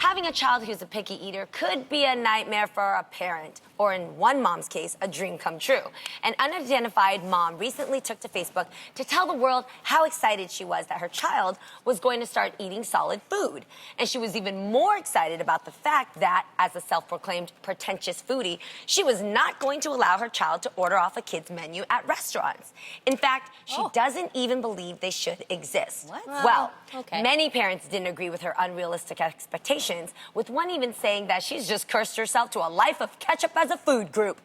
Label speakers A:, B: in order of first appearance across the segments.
A: Having a child who's a picky eater could be a nightmare for a parent, or in one mom's case, a dream come true. An unidentified mom recently took to Facebook to tell the world how excited she was that her child was going to start eating solid food. And she was even more excited about the fact that, as a self-proclaimed pretentious foodie, she was not going to allow her child to order off a kid's menu at restaurants. In fact, she doesn't even believe they should exist.
B: What?
A: Well,
B: okay.
A: Many parents didn't agree with her unrealistic expectations, with one even saying that she's just cursed herself to a life of ketchup as a food group.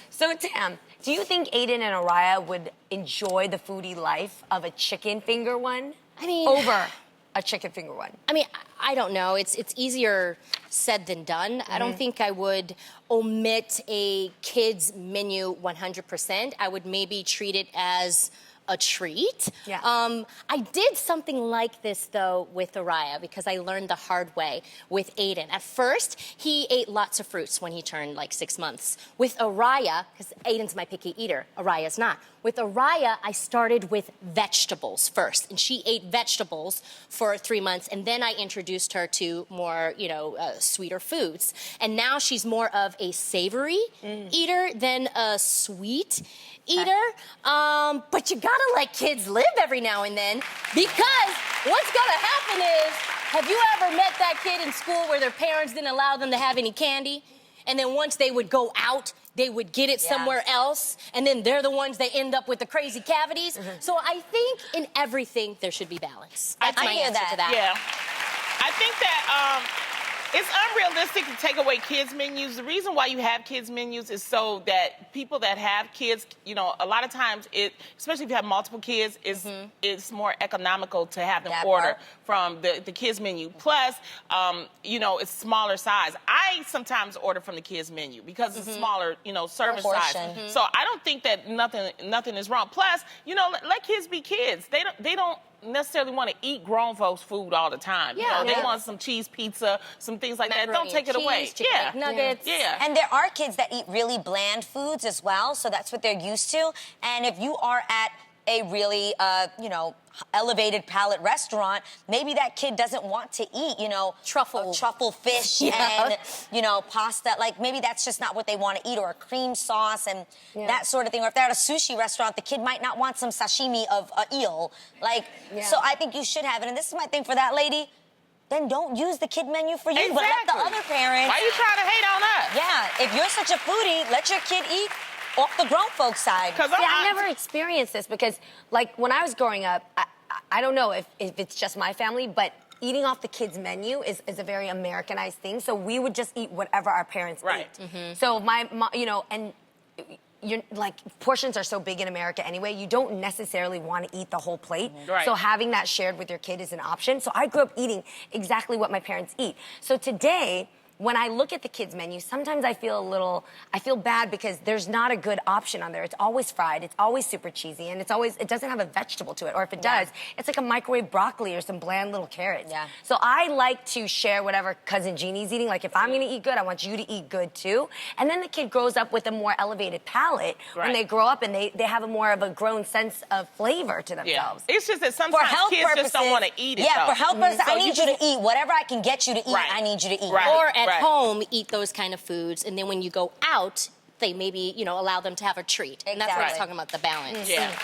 A: So, Tam, do you think Aiden and Araya would enjoy the foodie life of a chicken finger one over a chicken finger one?
B: I mean, I don't know. It's easier said than done. I don't think I would omit a kid's menu 100%. I would maybe treat it as a treat.
A: Yeah.
B: I did something like this, though, with Araya, because I learned the hard way with Aiden. At first, he ate lots of fruits when he turned like 6 months. With Araya, because Aiden's my picky eater, Araya's not. With Araya, I started with vegetables first, and she ate vegetables for 3 months, and then I introduced her to more, sweeter foods. And now she's more of a savory eater than a sweet eater. But you gotta let kids live every now and then, because what's gonna happen is, have you ever met that kid in school where their parents didn't allow them to have any candy? And then once they would go out, they would get it somewhere else, and then they're the ones that end up with the crazy cavities. So I think in everything there should be balance. That's my answer to that.
C: Yeah. I think that it's unrealistic to take away kids' menus. The reason why you have kids' menus is so that people that have kids, a lot of times, especially if you have multiple kids, it's more economical to have them order from the kids' menu. Plus, it's smaller size. I sometimes order from the kids' menu because it's smaller, service size. So I don't think that nothing is wrong. Plus, let kids be kids. They don't necessarily want to eat grown folks' food all the time. They want some cheese pizza, some things like that. Don't take it away.
B: Chicken nuggets.
C: Yeah.
D: And there are kids that eat really bland foods as well, so that's what they're used to. And if you are at a really, elevated palate restaurant, maybe that kid doesn't want to eat, truffle fish and, pasta. Like, maybe that's just not what they want to eat, or a cream sauce and that sort of thing. Or if they're at a sushi restaurant, the kid might not want some sashimi of eel. So I think you should have it. And this is my thing for that lady. Then don't use the kid menu for you, but let the other parents.
C: Why are you trying to hate on us?
D: Yeah, if you're such a foodie, let your kid eat off the grown folks' side.
A: I never experienced this because, when I was growing up, I don't know if it's just my family, but eating off the kids' menu is a very Americanized thing. So we would just eat whatever our parents ate. So my mom, and portions are so big in America anyway, you don't necessarily want to eat the whole plate. So having that shared with your kid is an option. So I grew up eating exactly what my parents eat. So today, when I look at the kids' menu, sometimes I feel bad because there's not a good option on there. It's always fried, it's always super cheesy, and it doesn't have a vegetable to it. Or if it does, it's like a microwave broccoli or some bland little carrots. So I like to share whatever Cousin Jeannie's eating. Like, if I'm gonna eat good, I want you to eat good too. And then the kid grows up with a more elevated palate when they grow up, and they have a more of a grown sense of flavor to themselves.
C: It's just that sometimes kids just don't want to eat it.
D: For health purposes, I need you to eat whatever I can get you to eat. I need you to eat.
B: Or at home, eat those kind of foods, and then when you go out, they maybe, allow them to have a treat. And that's what I was talking about, the balance.
C: Yeah.